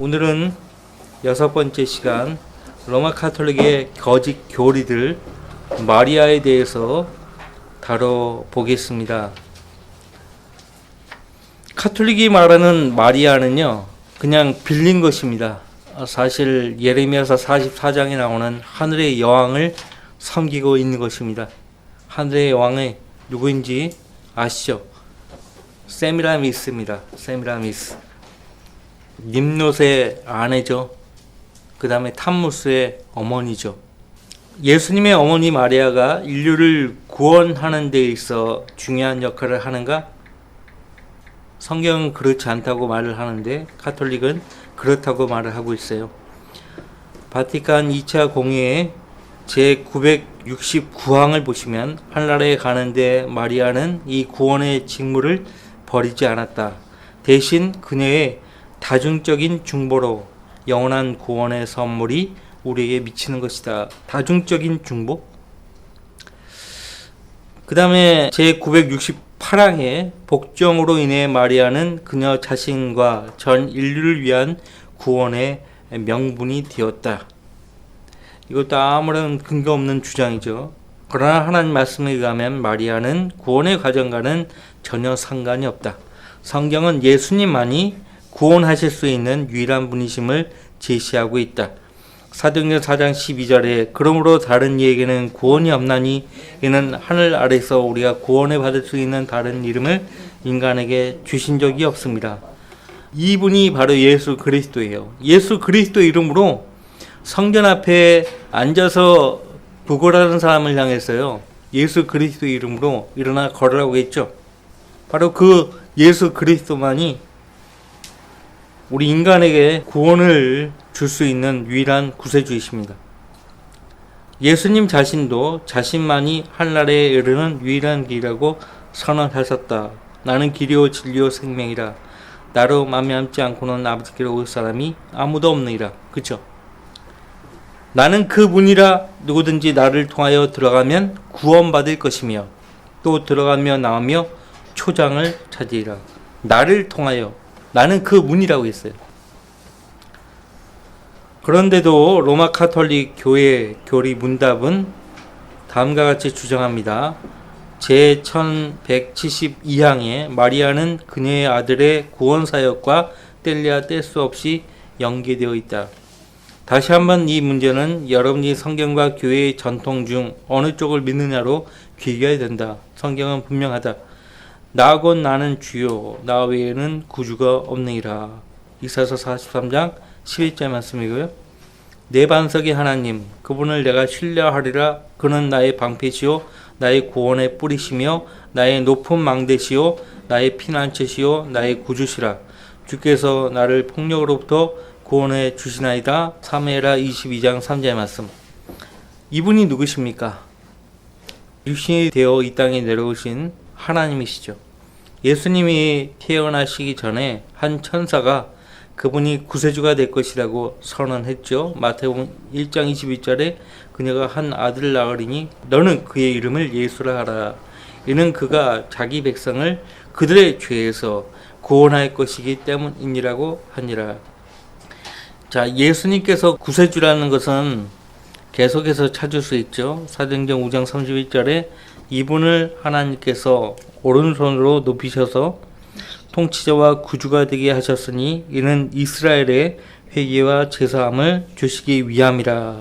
오늘은 6번째 시간 로마 카톨릭의 거짓 교리들 마리아에 대해서 다뤄보겠습니다. 카톨릭이 말하는 마리아는요, 그냥 빌린 것입니다. 사실 예레미야서 44장에 나오는 하늘의 여왕을 섬기고 있는 것입니다. 하늘의 여왕이 누구인지 아시죠? 세미라미스입니다. 세미라미스. 님롯의 아내죠. 그 다음에 탐무스의 어머니죠. 예수님의 어머니 마리아가 인류를 구원하는 데 있어 중요한 역할을 하는가? 성경은 그렇지 않다고 말을 하는데 카톨릭은 그렇다고 말을 하고 있어요. 바티칸 2차 공회의 제969항을 보시면 한나라에 가는데 마리아는 이 구원의 직무를 버리지 않았다. 대신 그녀의 다중적인 중보로 영원한 구원의 선물이 우리에게 미치는 것이다. 다중적인 중보? 그 다음에 제968항에 복종으로 인해 마리아는 그녀 자신과 전 인류를 위한 구원의 명분이 되었다. 이것도 아무런 근거 없는 주장이죠. 그러나 하나님 말씀에 의하면 마리아는 구원의 과정과는 전혀 상관이 없다. 성경은 예수님만이 구원하실 수 있는 유일한 분이심을 제시하고 있다. 사도행전 4장 12절에 그러므로 다른 이에게는 구원이 없나니 이는 하늘 아래서 우리가 구원을 받을 수 있는 다른 이름을 인간에게 주신 적이 없습니다. 이분이 바로 예수 그리스도예요. 예수 그리스도 이름으로 성전 앞에 앉아서 부고라는 사람을 향해서요, 예수 그리스도 이름으로 일어나 걸으라고 했죠. 바로 그 예수 그리스도만이 우리 인간에게 구원을 줄 수 있는 유일한 구세주이십니다. 예수님 자신도 자신만이 한나라에 이르는 유일한 길이라고 선언하셨다. 나는 길이요 진리요 생명이라. 나로 말미암지 않고는 아버지께로 올 사람이 아무도 없느니라. 그렇죠? 나는 그 문이라. 누구든지 나를 통하여 들어가면 구원받을 것이며 또 들어가며 나오며 초장을 찾으리라. 나를 통하여. 나는 그 문이라고 했어요. 그런데도 로마 카톨릭 교회 교리 문답은 다음과 같이 주장합니다. 제1172항에 마리아는 그녀의 아들의 구원 사역과 뗄래야 뗄 수 없이 연계되어 있다. 다시 한번 이 문제는 여러분이 성경과 교회의 전통 중 어느 쪽을 믿느냐로 귀결해야 된다. 성경은 분명하다. 나 곧 나는 주요 나 외에는 구주가 없느니라. 이사야서 43장 11절 말씀이고요. 내 반석의 하나님 그분을 내가 신뢰하리라. 그는 나의 방패시요 나의 구원의 뿌리시며 나의 높은 망대시요 나의 피난처시요 나의 구주시라. 주께서 나를 폭력으로부터 구원해 주시나이다. 사무엘하 22장 3절 말씀. 이분이 누구십니까? 육신이 되어 이 땅에 내려오신 하나님이시죠. 예수님이 태어나시기 전에 한 천사가 그분이 구세주가 될 것이라고 선언했죠. 마태복음 1장 22절에 그녀가 한 아들을 낳으리니 너는 그의 이름을 예수라 하라. 이는 그가 자기 백성을 그들의 죄에서 구원할 것이기 때문이니라고 하니라. 자, 예수님께서 구세주라는 것은 계속해서 찾을 수 있죠. 사도행전 5장 31절에 이분을 하나님께서 오른손으로 높이셔서 통치자와 구주가 되게 하셨으니 이는 이스라엘의 회개와 제사함을 주시기 위함이라.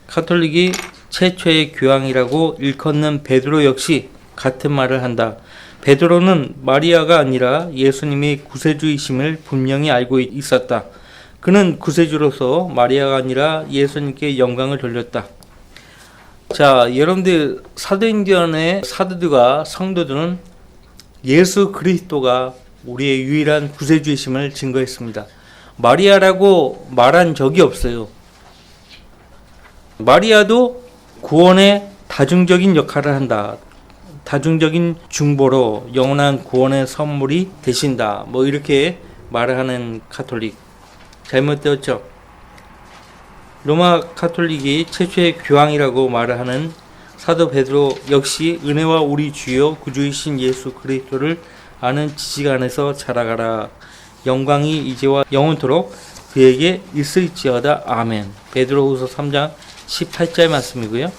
카톨릭이 최초의 교황이라고 일컫는 베드로 역시 같은 말을 한다. 베드로는 마리아가 아니라 예수님이 구세주이심을 분명히 알고 있었다. 그는 구세주로서 마리아가 아니라 예수님께 영광을 돌렸다. 자, 여러분들 사도행전의 사도들과 성도들은 예수 그리스도가 우리의 유일한 구세주이심을 증거했습니다. 마리아라고 말한 적이 없어요. 마리아도 구원의 다중적인 역할을 한다. 다중적인 중보로 영원한 구원의 선물이 되신다. 뭐 이렇게 말을 하는 카톨릭. 잘못되었죠. 로마 카톨릭이 최초의 교황이라고 말을 하는 사도 베드로 역시 은혜와 우리 주여 구주이신 예수 그리스도를 아는 지식 안에서 자라가라. 영광이 이제와 영원토록 그에게 있을지어다. 아멘. 베드로후서 3장 18절 말씀이고요.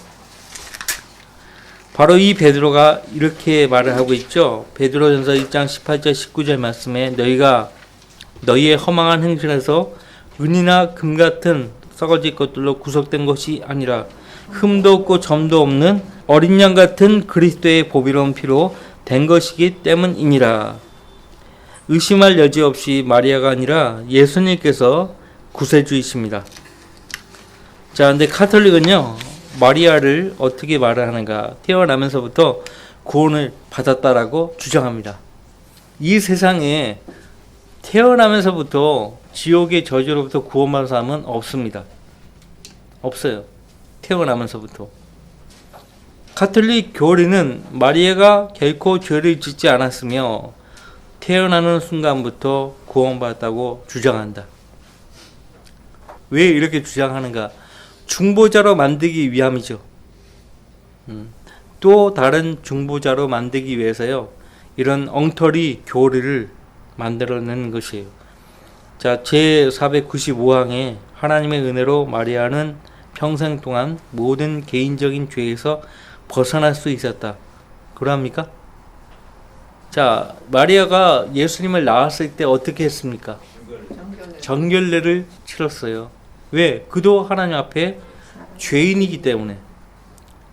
바로 이 베드로가 이렇게 말을 하고 있죠. 베드로전서 1장 18절 19절 말씀에 너희가 너희의 허망한 행실에서 은이나 금 같은 썩어질 것들로 구속된 것이 아니라 흠도 없고 점도 없는 어린 양 같은 그리스도의 보배로운 피로 된 것이기 때문이니라. 의심할 여지 없이 마리아가 아니라 예수님께서 구세주이십니다. 자, 근데 카톨릭은요, 마리아를 어떻게 말을 하는가? 태어나면서부터 구원을 받았다라고 주장합니다. 이 세상에 태어나면서부터 지옥의 저주로부터 구원받은 사람은 없습니다. 없어요. 태어나면서부터. 카톨릭 교리는 마리아가 결코 죄를 짓지 않았으며 태어나는 순간부터 구원받았다고 주장한다. 왜 이렇게 주장하는가? 중보자로 만들기 위함이죠. 또 다른 중보자로 만들기 위해서요, 이런 엉터리 교리를 만들어내는 것이에요. 자, 제495항에 하나님의 은혜로 마리아는 평생 동안 모든 개인적인 죄에서 벗어날 수 있었다. 그러합니까? 자, 마리아가 예수님을 낳았을 때 어떻게 했습니까? 정결례를 치렀어요. 왜? 그도 하나님 앞에 죄인이기 때문에,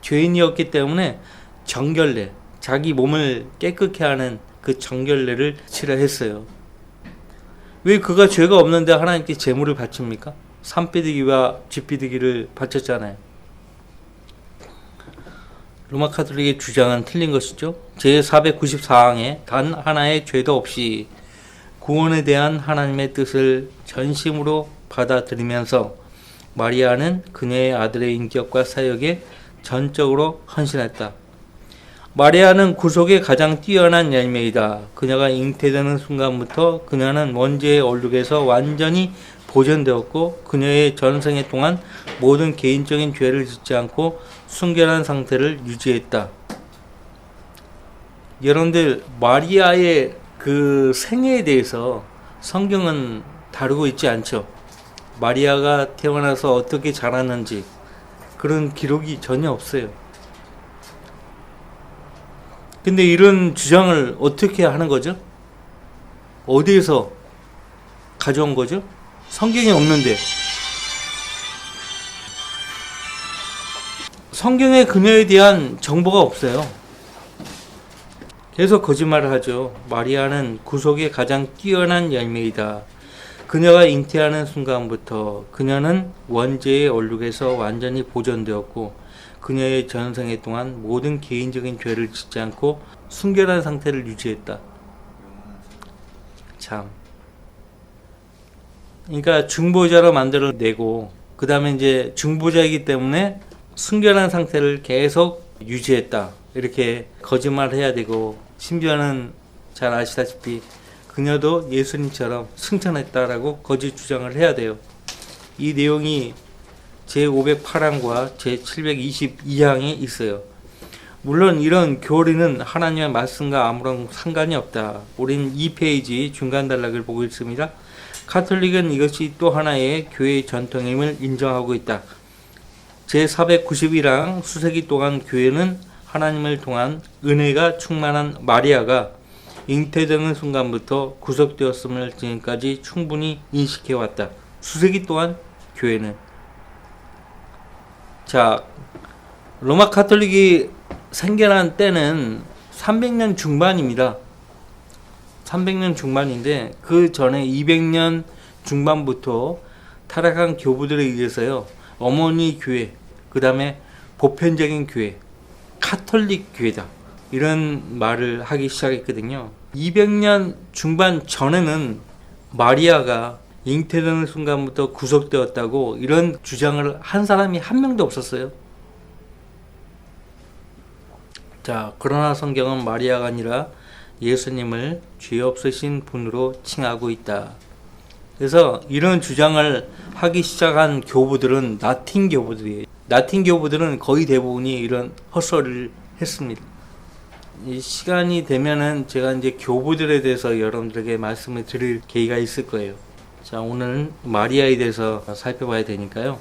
죄인이었기 때문에 정결례, 자기 몸을 깨끗게 하는 그 정결례를 치러 했어요. 왜? 그가 죄가 없는데 하나님께 제물을 바칩니까? 산비둘기와 쥐비둘기를 바쳤잖아요. 로마 카톨릭의 주장은 틀린 것이죠. 제494항에 단 하나의 죄도 없이 구원에 대한 하나님의 뜻을 전심으로 받아들이면서 마리아는 그녀의 아들의 인격과 사역에 전적으로 헌신했다. 마리아는 구속의 가장 뛰어난 열매이다. 그녀가 잉태되는 순간부터 그녀는 원죄의 얼룩에서 완전히 보존되었고 그녀의 전생에 동안 모든 개인적인 죄를 짓지 않고 순결한 상태를 유지했다. 여러분들, 마리아의 그 생애에 대해서 성경은 다루고 있지 않죠. 마리아가 태어나서 어떻게 자랐는지 그런 기록이 전혀 없어요. 근데 이런 주장을 어떻게 하는 거죠? 어디에서 가져온 거죠? 성경에 없는데. 성경에 그녀에 대한 정보가 없어요. 그래서 거짓말을 하죠. 마리아는 구속의 가장 뛰어난 열매이다. 그녀가 잉태하는 순간부터 그녀는 원죄의 얼룩에서 완전히 보존되었고 그녀의 전생에 동안 모든 개인적인 죄를 짓지 않고 순결한 상태를 유지했다. 참. 그러니까 중보자로 만들어내고 그 다음에 이제 중보자이기 때문에 순결한 상태를 계속 유지했다. 이렇게 거짓말을 해야 되고, 심지어는 잘 아시다시피 그녀도 예수님처럼 승천했다라고 거짓 주장을 해야 돼요. 이 내용이 제508항과 제722항에 있어요. 물론 이런 교리는 하나님의 말씀과 아무런 상관이 없다. 우린 2페이지 중간 단락을 보고 있습니다. 카톨릭은 이것이 또 하나의 교회의 전통임을 인정하고 있다. 제491항 수세기 동안 교회는 하나님을 통한 은혜가 충만한 마리아가 잉태되는 순간부터 구속되었음을 지금까지 충분히 인식해왔다. 수세기 동안 교회는. 자, 로마 카톨릭이 생겨난 때는 300년 중반입니다. 300년 중반인데 그 전에 200년 중반부터 타락한 교부들에 의해서요, 어머니 교회, 그 다음에 보편적인 교회, 카톨릭 교회다, 이런 말을 하기 시작했거든요. 200년 중반 전에는 마리아가 잉태되는 순간부터 구속되었다고 이런 주장을 한 사람이 한 명도 없었어요. 자, 그러나 성경은 마리아가 아니라 예수님을 죄 없으신 분으로 칭하고 있다. 그래서 이런 주장을 하기 시작한 교부들은 라틴 교부들이에요. 라틴 교부들은 거의 대부분이 이런 헛소리를 했습니다. 이 시간이 되면은 제가 이제 교부들에 대해서 여러분들에게 말씀을 드릴 계기가 있을 거예요. 자, 오늘은 마리아에 대해서 살펴봐야 되니까요.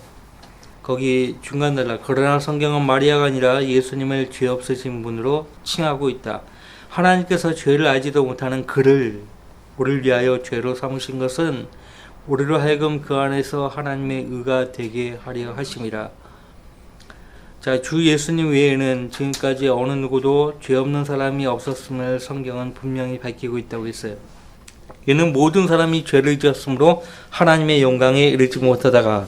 거기 중간 단락, 그러나 성경은 마리아가 아니라 예수님을 죄 없으신 분으로 칭하고 있다. 하나님께서 죄를 알지도 못하는 그를 우리를 위하여 죄로 삼으신 것은 우리로 하여금 그 안에서 하나님의 의가 되게 하려 하심이라. 자, 주 예수님 외에는 지금까지 어느 누구도 죄 없는 사람이 없었음을 성경은 분명히 밝히고 있다고 했어요. 이는 모든 사람이 죄를 지었으므로 하나님의 영광에 이르지 못하다가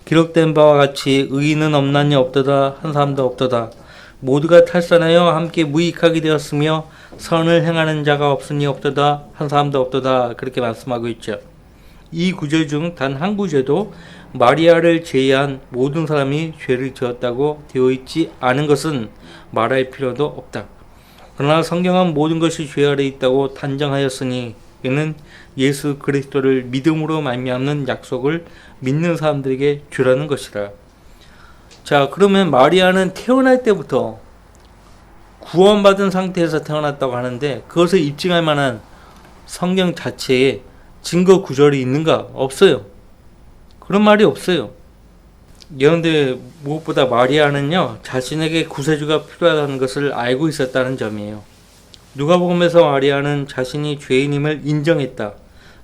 기록된 바와 같이 의인은 없나니 없도다, 한 사람도 없도다. 모두가 탈선하여 함께 무익하게 되었으며 선을 행하는 자가 없으니 없도다, 한 사람도 없도다. 그렇게 말씀하고 있죠. 이 구절 중 단 한 구절도 마리아를 제외한 모든 사람이 죄를 지었다고 되어 있지 않은 것은 말할 필요도 없다. 그러나 성경은 모든 것이 죄 아래 있다고 단정하였으니 이는 예수 그리스도를 믿음으로 말미암는 약속을 믿는 사람들에게 주라는 것이라. 자, 그러면 마리아는 태어날 때부터 구원받은 상태에서 태어났다고 하는데 그것을 입증할 만한 성경 자체에 증거 구절이 있는가? 없어요. 그런 말이 없어요. 그런데 무엇보다 마리아는요, 자신에게 구세주가 필요하다는 것을 알고 있었다는 점이에요. 누가복음에서 마리아는 자신이 죄인임을 인정했다.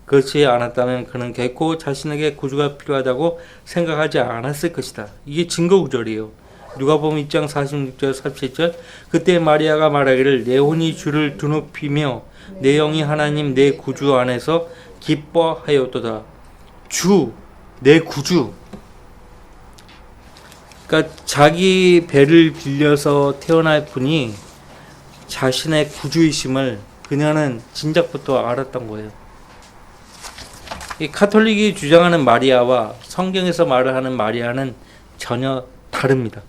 그렇지 않았다면 그는 결코 자신에게 구주가 필요하다고 생각하지 않았을 것이다. 이게 증거 구절이에요. 누가복음 2장 46절 47절, 그때 마리아가 말하기를 내 혼이 주를 드높이며 내 영이 하나님 내 구주 안에서 기뻐하였도다. 주, 내 구주. 그러니까 자기 배를 빌려서 태어날 분이 자신의 구주이심을 그녀는 진작부터 알았던 거예요. 이 카톨릭이 주장하는 마리아와 성경에서 말을 하는 마리아는 전혀 다릅니다.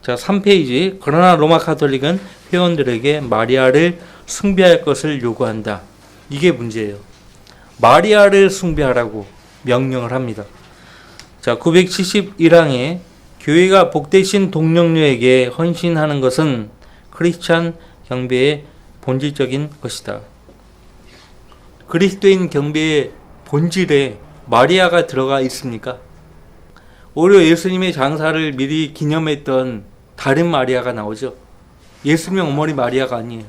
자, 3페이지. 그러나 로마 카톨릭은 회원들에게 마리아를 숭배할 것을 요구한다. 이게 문제예요. 마리아를 숭배하라고 명령을 합니다. 자, 971항에 교회가 복되신 동력녀에게 헌신하는 것은 크리스찬 경배의 본질적인 것이다. 그리스도인 경배의 본질에 마리아가 들어가 있습니까? 오히려 예수님의 장사를 미리 기념했던 다른 마리아가 나오죠. 예수님의 어머니 마리아가 아니에요.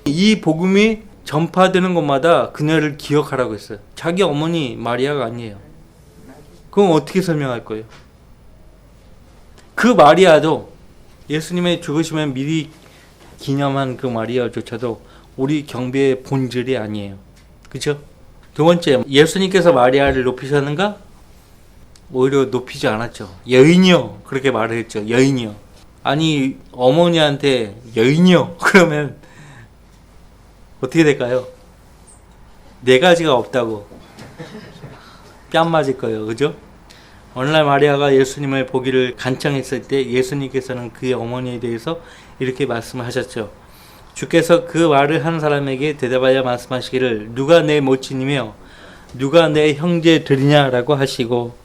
이 복음이 전파되는 곳마다 그녀를 기억하라고 했어요. 자기 어머니 마리아가 아니에요. 그럼 어떻게 설명할 거예요? 그 마리아도 예수님의 죽으심을 미리 기념한 그 마리아조차도 우리 경배의 본질이 아니에요. 그렇죠? 두 번째, 예수님께서 마리아를 높이셨는가? 오히려 높이지 않았죠. 여인이요. 그렇게 말을 했죠. 여인이요. 아니, 어머니한테 여인이요. 그러면 어떻게 될까요? 네 가지가 없다고 뺨 맞을 거예요. 그죠? 어느 날 마리아가 예수님을 보기를 간청했을 때 예수님께서는 그의 어머니에 대해서 이렇게 말씀을 하셨죠. 주께서 그 말을 한 사람에게 대답하여 말씀하시기를 누가 내 모친이며 누가 내 형제들이냐라고 하시고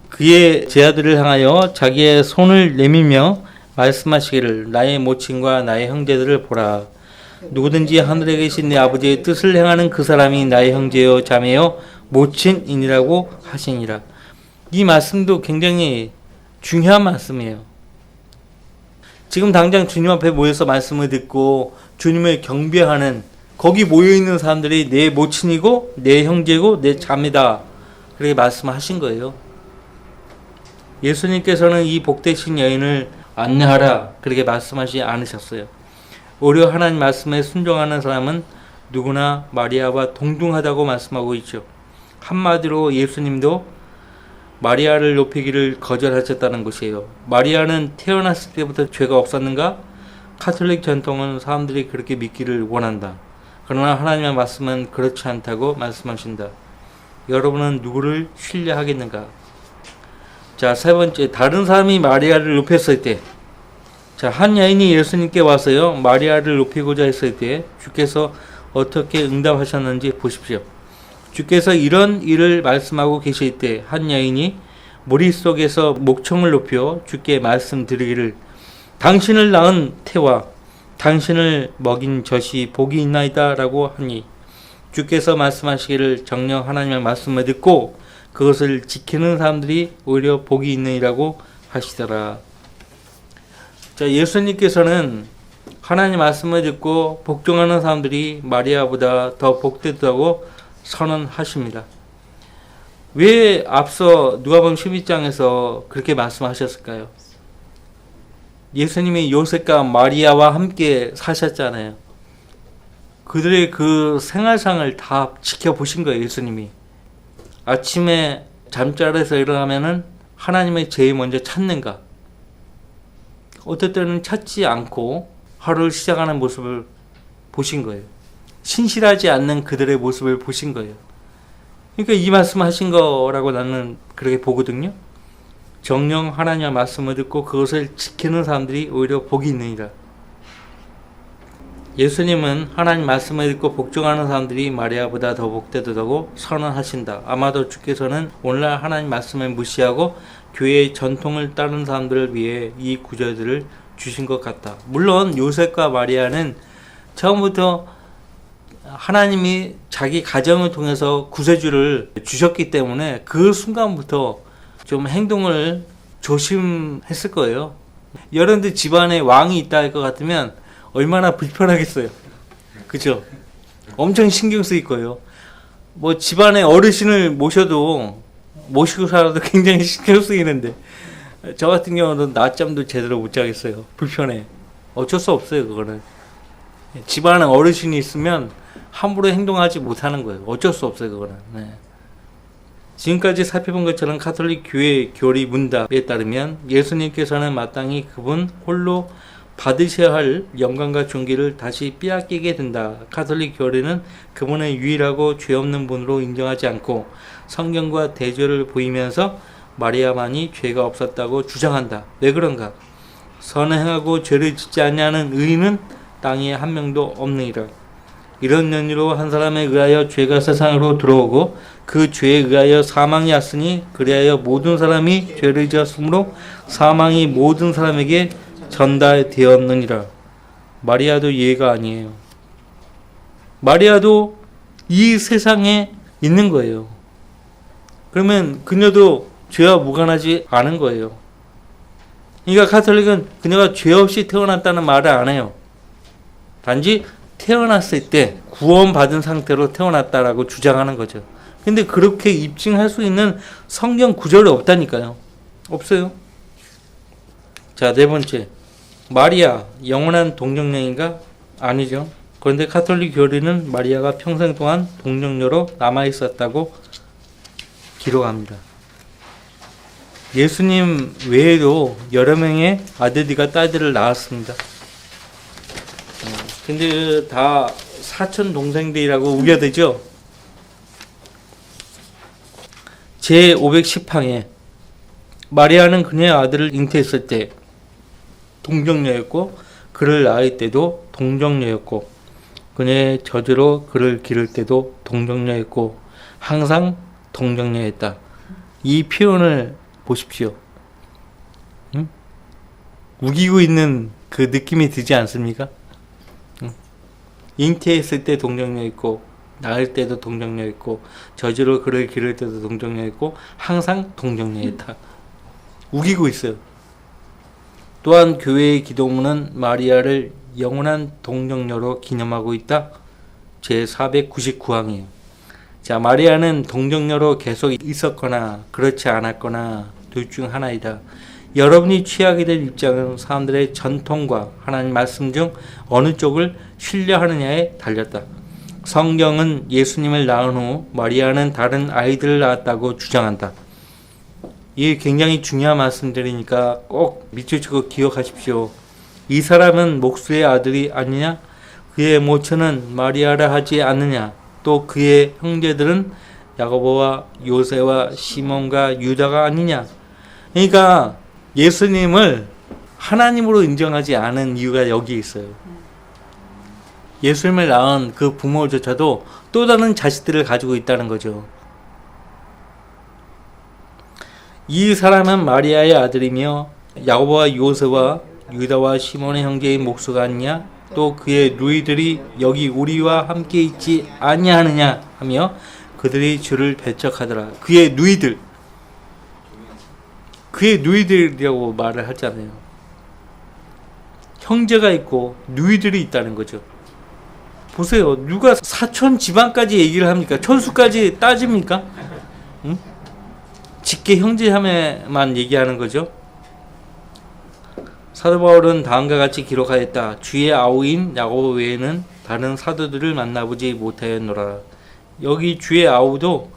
그의 제아들을 향하여 자기의 손을 내밀며 말씀하시기를 나의 모친과 나의 형제들을 보라. 누구든지 하늘에 계신 내 아버지의 뜻을 행하는 그 사람이 나의 형제요 자매요 모친이니라고 하시니라. 이 말씀도 굉장히 중요한 말씀이에요. 지금 당장 주님 앞에 모여서 말씀을 듣고 주님을 경배하는 거기 모여있는 사람들이 내 모친이고 내 형제고 내 자매다. 그렇게 말씀하신 거예요. 예수님께서는 이 복되신 여인을 안내하라 그렇게 말씀하시지 않으셨어요. 오히려 하나님 말씀에 순종하는 사람은 누구나 마리아와 동등하다고 말씀하고 있죠. 한마디로 예수님도 마리아를 높이기를 거절하셨다는 것이에요. 마리아는 태어났을 때부터 죄가 없었는가? 카톨릭 전통은 사람들이 그렇게 믿기를 원한다. 그러나 하나님의 말씀은 그렇지 않다고 말씀하신다. 여러분은 누구를 신뢰하겠는가? 자, 세 번째, 다른 사람이 마리아를 높였을 때, 자, 한 여인이 예수님께 와서요 마리아를 높이고자 했을 때 주께서 어떻게 응답하셨는지 보십시오. 주께서 이런 일을 말씀하고 계실 때 한 여인이 머릿속에서 목청을 높여 주께 말씀드리기를 당신을 낳은 태와 당신을 먹인 젖이 복이 있나이다 라고 하니 주께서 말씀하시기를 정녕 하나님의 말씀을 듣고 그것을 지키는 사람들이 오히려 복이 있느니라고 하시더라. 자, 예수님께서는 하나님 말씀을 듣고 복종하는 사람들이 마리아보다 더 복되다고 선언하십니다. 왜 앞서 누가복음 12장에서 그렇게 말씀하셨을까요? 예수님이 요셉과 마리아와 함께 사셨잖아요. 그들의 그 생활상을 다 지켜보신 거예요, 예수님이. 아침에 잠자리에서 일어나면은 하나님을 제일 먼저 찾는가? 어떨 때는 찾지 않고 하루를 시작하는 모습을 보신 거예요. 신실하지 않는 그들의 모습을 보신 거예요. 그러니까 이 말씀하신 거라고 나는 그렇게 보거든요. 정녕 하나님의 말씀을 듣고 그것을 지키는 사람들이 오히려 복이 있느니라. 예수님은 하나님 말씀을 듣고 복종하는 사람들이 마리아보다 더 복되다고 선언하신다. 아마도 주께서는 오늘날 하나님 말씀을 무시하고 교회의 전통을 따르는 사람들을 위해 이 구절들을 주신 것 같다. 물론 요셉과 마리아는 처음부터 하나님이 자기 가정을 통해서 구세주를 주셨기 때문에 그 순간부터 좀 행동을 조심했을 거예요. 여러분들 집안에 왕이 있다 할 것 같으면 얼마나 불편하겠어요. 그죠? 엄청 신경 쓰일 거예요. 뭐 집안에 어르신을 모시고 살아도 굉장히 신경 쓰이는데 저 같은 경우는 낮잠도 제대로 못 자겠어요. 불편해. 어쩔 수 없어요, 그거는. 집안에 어르신이 있으면 함부로 행동하지 못하는 거예요. 어쩔 수 없어요, 그거는. 네. 지금까지 살펴본 것처럼 가톨릭 교회 교리 문답에 따르면 예수님께서는 마땅히 그분 홀로 받으셔야 할 영광과 존귀를 다시 빼앗기게 된다. 가톨릭 교리는 그분의 유일하고 죄 없는 분으로 인정하지 않고 성경과 대조를 보이면서 마리아만이 죄가 없었다고 주장한다. 왜 그런가? 선을 행하고 죄를 짓지 않냐는 의인은 땅에 한 명도 없느니라. 이런 연유로 한 사람에 의하여 죄가 세상으로 들어오고 그 죄에 의하여 사망이 왔으니 그리하여 모든 사람이 죄를 지었으므로 사망이 모든 사람에게 전달되었느니라. 마리아도 예가 아니에요. 마리아도 이 세상에 있는 거예요. 그러면 그녀도 죄와 무관하지 않은 거예요. 그러니까 가톨릭은 그녀가 죄 없이 태어났다는 말을 안 해요. 단지 태어났을 때 구원받은 상태로 태어났다라고 주장하는 거죠. 근데 그렇게 입증할 수 있는 성경 구절이 없다니까요. 없어요. 자, 네 번째. 마리아, 영원한 동정녀인가? 아니죠. 그런데 가톨릭 교리는 마리아가 평생 동안 동정녀로 남아있었다고 기록합니다. 예수님 외에도 여러 명의 아들들과 딸들을 낳았습니다. 근데 다 사촌 동생들이라고 우겨대죠. 제 510항에 마리아는 그녀의 아들을 잉태했을 때 동정녀였고 그를 낳을 때도 동정녀였고 그녀의 저주로 그를 기를 때도 동정녀였고 항상 동정녀였다. 이 표현을 보십시오. 응? 우기고 있는 그 느낌이 들지 않습니까? 잉태했을 때 동정녀였고 낳을 때도 동정녀였고 저주로 그를 기를 때도 동정녀였고 항상 동정녀였다. 우기고 있어요. 또한 교회의 기도문은 마리아를 영원한 동정녀로 기념하고 있다. 제 499항이에요. 자, 마리아는 동정녀로 계속 있었거나 그렇지 않았거나 둘 중 하나이다. 여러분이 취하게 될 입장은 사람들의 전통과 하나님 말씀 중 어느 쪽을 신뢰하느냐에 달렸다. 성경은 예수님을 낳은 후 마리아는 다른 아이들을 낳았다고 주장한다. 이게 굉장히 중요한 말씀들이니까 꼭 밑줄치고 기억하십시오. 이 사람은 목수의 아들이 아니냐? 그의 모처는 마리아라 하지 않느냐? 또 그의 형제들은 야고보와 요새와 시몬과 유다가 아니냐? 그러니까 예수님을 하나님으로 인정하지 않은 이유가 여기 있어요. 예수님을 낳은 그 부모조차도 또 다른 자식들을 가지고 있다는 거죠. 이 사람은 마리아의 아들이며 야고보와 요새와 유다와 시몬의 형제인 목수가 아니냐? 또 그의 누이들이 여기 우리와 함께 있지 아니하느냐 하며 그들이 주를 배척하더라. 그의 누이들이라고 말을 하잖아요. 형제가 있고 누이들이 있다는 거죠. 보세요. 누가 사촌 집안까지 얘기를 합니까? 천수까지 따집니까? 응? 직계 형제자매만 얘기하는 거죠. 사도 바울은 다음과 같이 기록하였다. 주의 아우인 야고보 외에는 다른 사도들을 만나보지 못하였노라. 여기 주의 아우도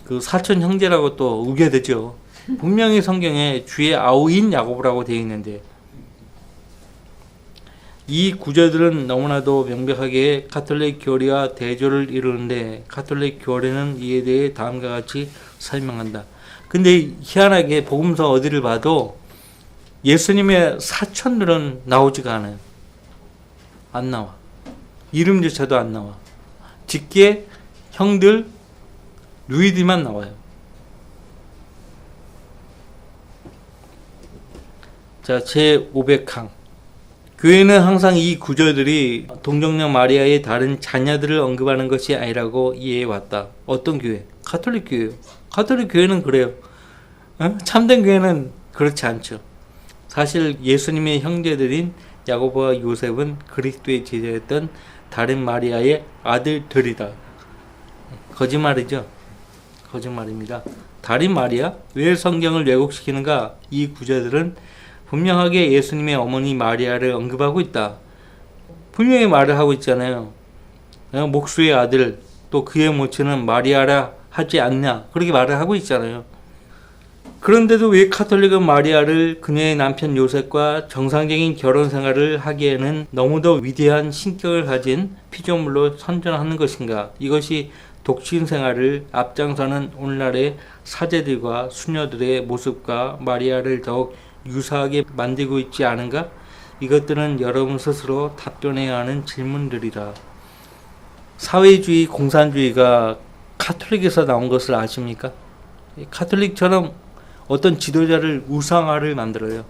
그 사촌 형제라고 또 우겨대죠. 분명히 성경에 주의 아우인 야고보라고 되어 있는데, 이 구절들은 너무나도 명백하게 가톨릭 교리와 대조를 이루는데, 가톨릭 교리는 이에 대해 다음과 같이 설명한다. 근데 희한하게 복음서 어디를 봐도 예수님의 사촌들은 나오지가 않아요. 안 나와. 이름조차도 안 나와. 직계 형들, 누이들만 나와요. 자, 제500항. 교회는 항상 이 구절들이 동정녀 마리아의 다른 자녀들을 언급하는 것이 아니라고 이해해왔다. 어떤 교회? 가톨릭 교회요. 가톨릭 교회는 그래요. 참된 교회는 그렇지 않죠. 사실 예수님의 형제들인 야고보와 요셉은 그리스도의 제자였던 다른 마리아의 아들들이다. 거짓말이죠. 거짓말입니다. 다른 마리아? 왜 성경을 왜곡시키는가? 이 구절들은 분명하게 예수님의 어머니 마리아를 언급하고 있다. 분명히 말을 하고 있잖아요. 목수의 아들, 또 그의 모친은 마리아라 하지 않냐, 그렇게 말을 하고 있잖아요. 그런데도 왜 카톨릭은 마리아를 그녀의 남편 요셉과 정상적인 결혼 생활을 하기에는 너무도 위대한 신격을 가진 피조물로 선전하는 것인가? 이것이 독신 생활을 앞장서는 오늘날의 사제들과 수녀들의 모습과 마리아를 더욱 유사하게 만들고 있지 않은가? 이것들은 여러분 스스로 답변해야 하는 질문들이다. 사회주의, 공산주의가 카톨릭에서 나온 것을 아십니까? 카톨릭처럼 어떤 지도자를 우상화를 만들어요.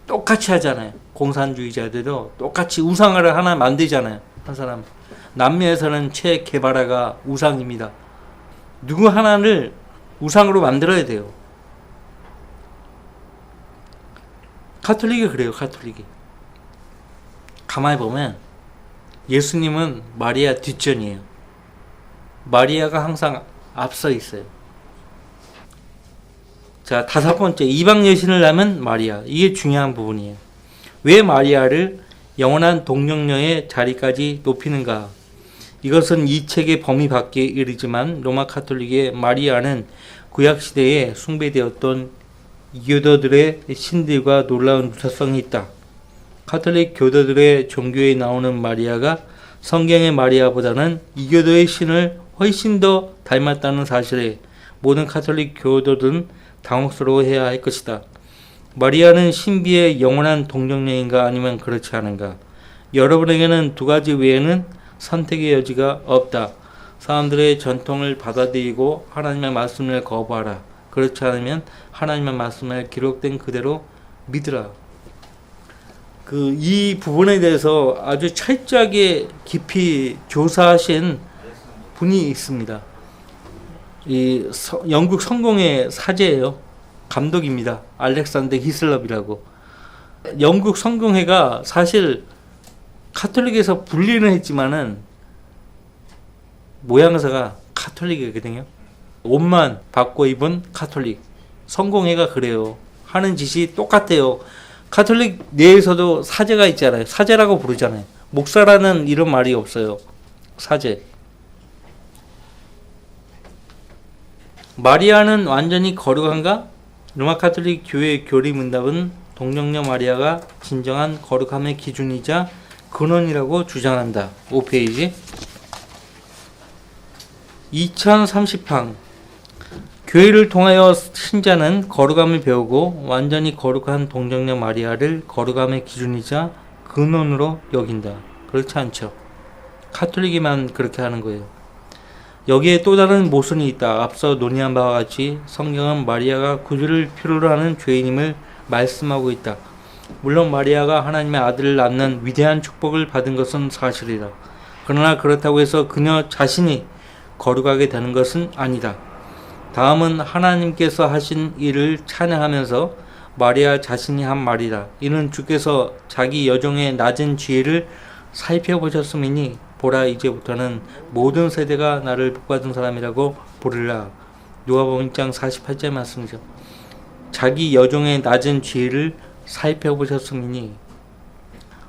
똑같이 하잖아요. 공산주의자들도 똑같이 우상화를 하나 만들잖아요. 한 사람. 남미에서는 체 게바라가 우상입니다. 누구 하나를 우상으로 만들어야 돼요. 카톨릭이 그래요. 카톨릭이. 가만히 보면 예수님은 마리아 뒷전이에요. 마리아가 항상 앞서 있어요. 자, 5번째, 이방 여신을 낳은 마리아. 이게 중요한 부분이에요. 왜 마리아를 영원한 동정녀의 자리까지 높이는가? 이것은 이 책의 범위 밖에 이르지만 로마 카톨릭의 마리아는 구약시대에 숭배되었던 이교도들의 신들과 놀라운 유사성이 있다. 카톨릭 교도들의 종교에 나오는 마리아가 성경의 마리아보다는 이교도의 신을 훨씬 더 닮았다는 사실에 모든 카톨릭 교도들은 당혹스러워해야 할 것이다. 마리아는 신비의 영원한 동정녀인가 아니면 그렇지 않은가? 여러분에게는 두 가지 외에는 선택의 여지가 없다. 사람들의 전통을 받아들이고 하나님의 말씀을 거부하라. 그렇지 않으면 하나님의 말씀을 기록된 그대로 믿으라. 이 부분에 대해서 아주 철저하게 깊이 조사하신 분이 있습니다. 영국 성공의 사제예요. 감독입니다. 알렉산더 히슬럽이라고. 영국 성공회가 사실 카톨릭에서 분리는 했지만은 모양새가 카톨릭이거든요. 옷만 바꿔 입은 카톨릭. 성공회가 그래요. 하는 짓이 똑같아요. 카톨릭 내에서도 사제가 있잖아요. 사제라고 부르잖아요. 목사라는 이런 말이 없어요. 사제. 마리아는 완전히 거룩한가? 로마 카톨릭 교회 교리 문답은 동정녀 마리아가 진정한 거룩함의 기준이자 근원이라고 주장한다. 5페이지. 2030항. 교회를 통하여 신자는 거룩함을 배우고 완전히 거룩한 동정녀 마리아를 거룩함의 기준이자 근원으로 여긴다. 그렇지 않죠. 카톨릭이만 그렇게 하는 거예요. 여기에 또 다른 모순이 있다. 앞서 논의한 바와 같이 성경은 마리아가 구주를 필요로 하는 죄인임을 말씀하고 있다. 물론 마리아가 하나님의 아들을 낳는 위대한 축복을 받은 것은 사실이다. 그러나 그렇다고 해서 그녀 자신이 거룩하게 되는 것은 아니다. 다음은 하나님께서 하신 일을 찬양하면서 마리아 자신이 한 말이다. 이는 주께서 자기 여종의 낮은 지혜를 살펴보셨음이니 보라, 이제부터는 모든 세대가 나를 복받은 사람이라고 부르라. 누가복음 1장 48절 말씀이죠. 자기 여종의 낮은 지혜를 살펴보셨음이니,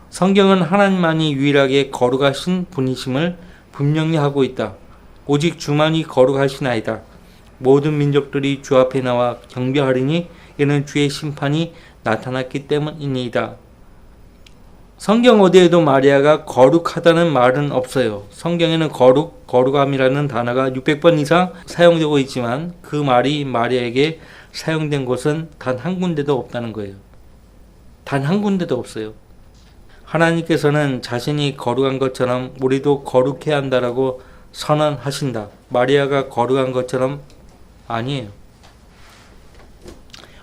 성경은 하나님만이 유일하게 거룩하신 분이심을 분명히 하고 있다. 오직 주만이 거룩하시나이다. 모든 민족들이 주 앞에 나와 경배하리니 이는 주의 심판이 나타났기 때문이니이다. 성경 어디에도 마리아가 거룩하다는 말은 없어요. 성경에는 거룩함이라는 단어가 600번 이상 사용되고 있지만 그 말이 마리아에게 사용된 곳은 단 한 군데도 없다는 거예요. 단 한 군데도 없어요. 하나님께서는 자신이 거룩한 것처럼 우리도 거룩해야 한다라고 선언하신다. 마리아가 거룩한 것처럼 아니에요.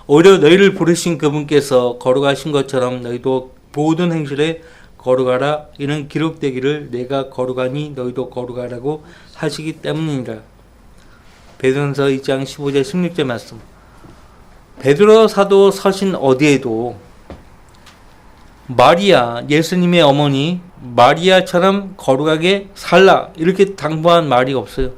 오히려 너희를 부르신 그분께서 거룩하신 것처럼 너희도 모든 행실에 거룩하라. 이는 기록되기를 내가 거룩하니 너희도 거룩하라고 하시기 때문이니라. 베드로전서 2장 15절 16절 말씀. 베드로 사도 서신 어디에도 마리아, 예수님의 어머니 마리아처럼 거룩하게 살라 이렇게 당부한 말이 없어요.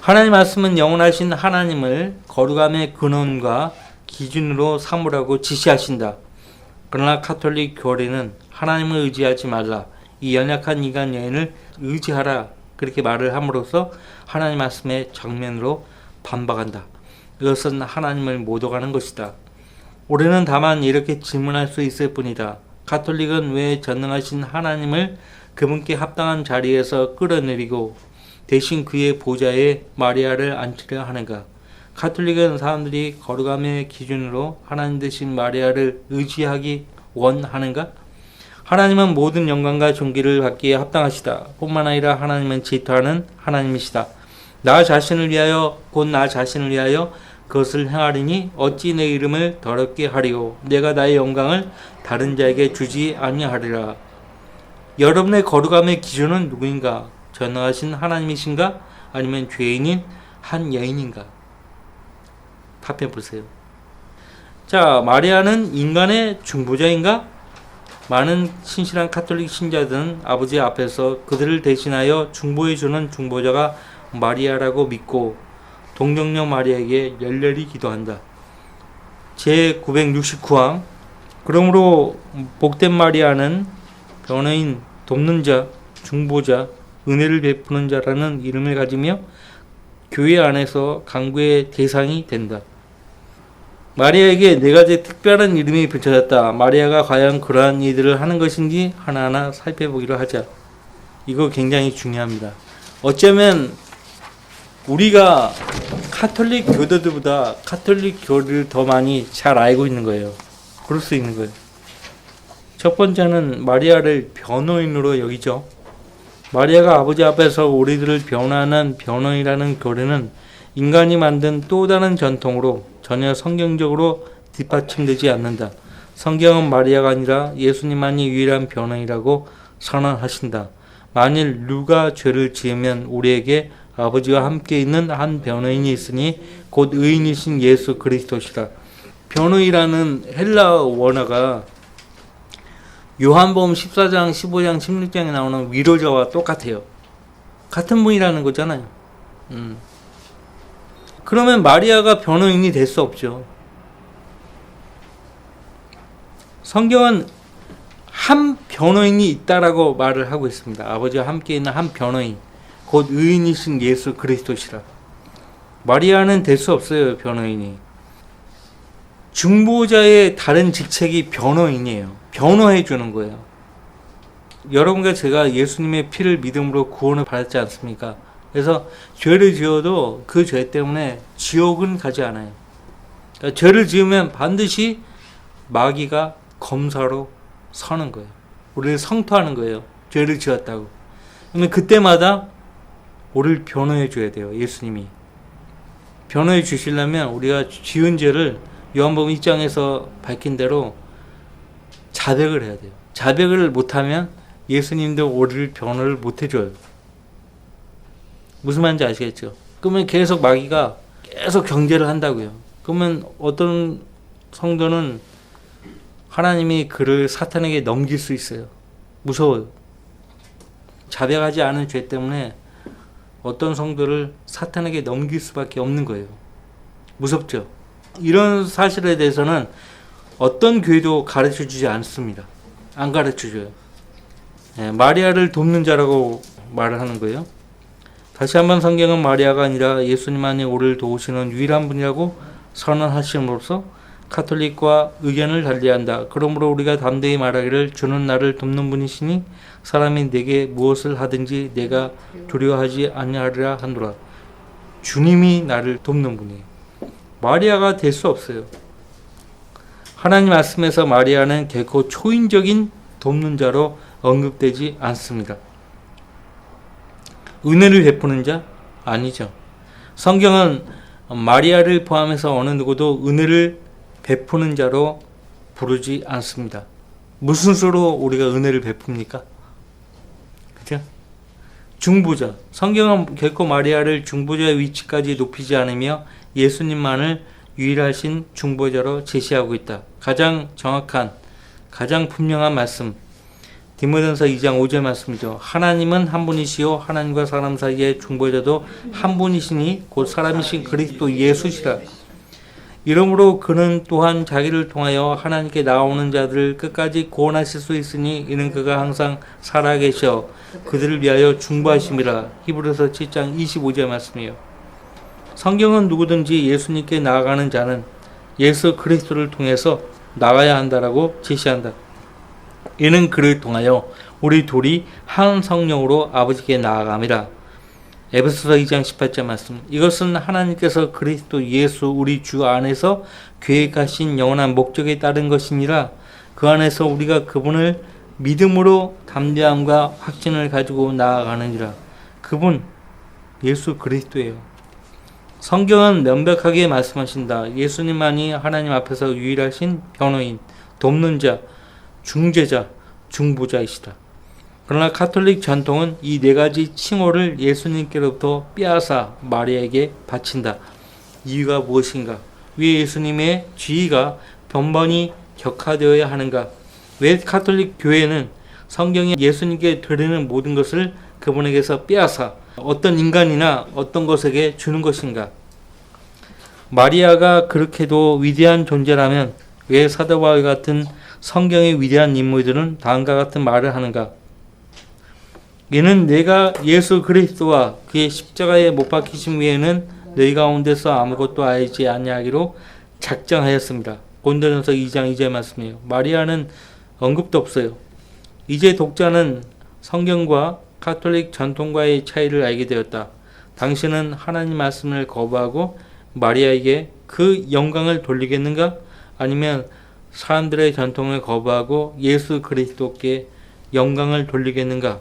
하나님 말씀은 영원하신 하나님을 거룩함의 근원과 기준으로 삼으라고 지시하신다. 그러나 가톨릭 교리는 하나님을 의지하지 말라, 이 연약한 인간 여인을 의지하라 그렇게 말을 함으로써 하나님 말씀의 정면으로 반박한다. 이것은 하나님을 모독하는 것이다. 우리는 다만 이렇게 질문할 수 있을 뿐이다. 가톨릭은 왜 전능하신 하나님을 그분께 합당한 자리에서 끌어내리고 대신 그의 보좌에 마리아를 앉히려 하는가? 가톨릭은 사람들이 거룩함의 기준으로 하나님 대신 마리아를 의지하기 원하는가? 하나님은 모든 영광과 존귀를 받기에 합당하시다. 뿐만 아니라 하나님은 질투하는 하나님이시다. 나 자신을 위하여 곧 나 자신을 위하여 그것을 행하리니 어찌 내 이름을 더럽게 하리요 내가 나의 영광을 다른 자에게 주지 아니하리라. 여러분의 거룩함의 기준은 누구인가? 전능하신 하나님이신가? 아니면 죄인인 한 여인인가? 답해 보세요. 자, 마리아는 인간의 중보자인가? 많은 신실한 가톨릭 신자들은 아버지 앞에서 그들을 대신하여 중보해 주는 중보자가 마리아라고 믿고 동정녀 마리아에게 열렬히 기도한다. 제969항. 그러므로 복된 마리아는 변호인, 돕는 자, 중보자, 은혜를 베푸는 자라는 이름을 가지며 교회 안에서 간구의 대상이 된다. 마리아에게 네 가지 특별한 이름이 붙여졌다. 마리아가 과연 그러한 일들을 하는 것인지 하나하나 살펴보기로 하자. 이거 굉장히 중요합니다. 어쩌면 우리가 가톨릭 교도들보다 가톨릭 교리를 더 많이 잘 알고 있는 거예요. 그럴 수 있는 거예요. 첫 번째는 마리아를 변호인으로 여기죠. 마리아가 아버지 앞에서 우리들을 변호하는 변호인이라는 교리는 인간이 만든 또 다른 전통으로 전혀 성경적으로 뒷받침되지 않는다. 성경은 마리아가 아니라 예수님만이 유일한 변호인이라고 선언하신다. 만일 누가 죄를 지으면 우리에게 아버지와 함께 있는 한 변호인이 있으니 곧 의인이신 예수 그리스도시라. 변호인이라는 헬라어 원어가 요한복음 14장, 15장, 16장에 나오는 위로자와 똑같아요. 같은 분이라는 거잖아요. 그러면 마리아가 변호인이 될 수 없죠. 성경은 한 변호인이 있다라고 말을 하고 있습니다. 아버지와 함께 있는 한 변호인, 곧 의인이신 예수 그리스도시라. 마리아는 될 수 없어요, 변호인이. 중보자의 다른 직책이 변호인이에요. 변호해 주는 거예요. 여러분과 제가 예수님의 피를 믿음으로 구원을 받았지 않습니까? 그래서 죄를 지어도 그 죄 때문에 지옥은 가지 않아요. 그러니까 죄를 지으면 반드시 마귀가 검사로 서는 거예요. 우리를 성토하는 거예요. 죄를 지었다고. 그러면 그때마다 우리를 변호해 줘야 돼요. 예수님이. 변호해 주시려면 우리가 지은 죄를 요한복음 1장에서 밝힌 대로 자백을 해야 돼요. 자백을 못하면 예수님도 우리를 변호를 못 해줘요. 무슨 말인지 아시겠죠? 그러면 계속 마귀가 계속 경계를 한다고요. 그러면 어떤 성도는 하나님이 그를 사탄에게 넘길 수 있어요. 무서워요. 자백하지 않은 죄 때문에 어떤 성도를 사탄에게 넘길 수밖에 없는 거예요. 무섭죠? 이런 사실에 대해서는 어떤 교회도 가르쳐 주지 않습니다. 안 가르쳐 줘요. 마리아를 돕는 자라고 말을 하는 거예요. 다시 한번 성경은 마리아가 아니라 예수님만이 우리를 도우시는 유일한 분이라고 선언하심으로써 카톨릭과 의견을 달리한다. 그러므로 우리가 담대히 말하기를 주는 나를 돕는 분이시니 사람이 내게 무엇을 하든지 내가 두려워하지 아니하리라 하노라. 주님이 나를 돕는 분이에요. 마리아가 될 수 없어요. 하나님 말씀에서 마리아는 결코 초인적인 돕는 자로 언급되지 않습니다. 은혜를 베푸는 자? 아니죠. 성경은 마리아를 포함해서 어느 누구도 은혜를 베푸는 자로 부르지 않습니다. 무슨 수로 우리가 은혜를 베풉니까? 그죠? 중보자. 성경은 결코 마리아를 중보자의 위치까지 높이지 않으며 예수님만을 유일하신 중보자로 제시하고 있다. 가장 정확한, 가장 분명한 말씀. 디모데전서 2장 5절 말씀이죠. 하나님은 한 분이시요 하나님과 사람 사이의 중보자도 한 분이시니 곧 사람이신 그리스도 예수시라. 이러므로 그는 또한 자기를 통하여 하나님께 나오는 자들을 끝까지 구원하실 수 있으니 이는 그가 항상 살아계셔 그들을 위하여 중보하심이라. 히브리서 7장 25절 말씀이에요. 성경은 누구든지 예수님께 나아가는 자는 예수 그리스도를 통해서 나가야 한다라고 제시한다. 이는 그를 통하여 우리 둘이 한 성령으로 아버지께 나아감이라. 에베소서 2장 18절 말씀. 이것은 하나님께서 그리스도 예수 우리 주 안에서 계획하신 영원한 목적에 따른 것이니라. 그 안에서 우리가 그분을 믿음으로 담대함과 확신을 가지고 나아가느니라. 그분 예수 그리스도예요. 성경은 명백하게 말씀하신다. 예수님만이 하나님 앞에서 유일하신 변호인, 돕는 자, 중재자, 중보자이시다. 그러나 카톨릭 전통은 이 네 가지 칭호를 예수님께로부터 빼앗아 마리아에게 바친다. 이유가 무엇인가? 왜 예수님의 지위가 번번이 격화되어야 하는가? 왜 카톨릭 교회는 성경에 예수님께 드리는 모든 것을 그분에게서 빼앗아 어떤 인간이나 어떤 것에게 주는 것인가? 마리아가 그렇게도 위대한 존재라면 왜 사도 바울 같은 성경의 위대한 인물들은 다음과 같은 말을 하는가? 이는 내가 예수 그리스도와 그의 십자가에 못 박히심 외에는 너희 가운데서 아무것도 알지 아니하기로 작정하였습니다. 고린도전서 2장 2절 말씀이에요. 마리아는 언급도 없어요. 이제 독자는 성경과 카톨릭 전통과의 차이를 알게 되었다. 당신은 하나님 말씀을 거부하고 마리아에게 그 영광을 돌리겠는가? 아니면 사람들의 전통을 거부하고 예수 그리스도께 영광을 돌리겠는가?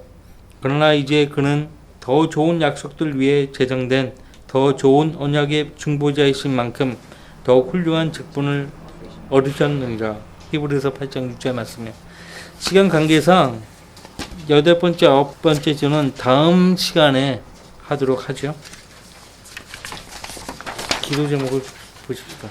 그러나 이제 그는 더 좋은 약속들 위해 제정된 더 좋은 언약의 중보자이신 만큼 더 훌륭한 직분을 얻으셨느니라. 히브리서 8장 6절 말씀이에요. 시간 관계상 8번째, 9번째 주는 다음 시간에 하도록 하죠. 기도 제목을 보십시다.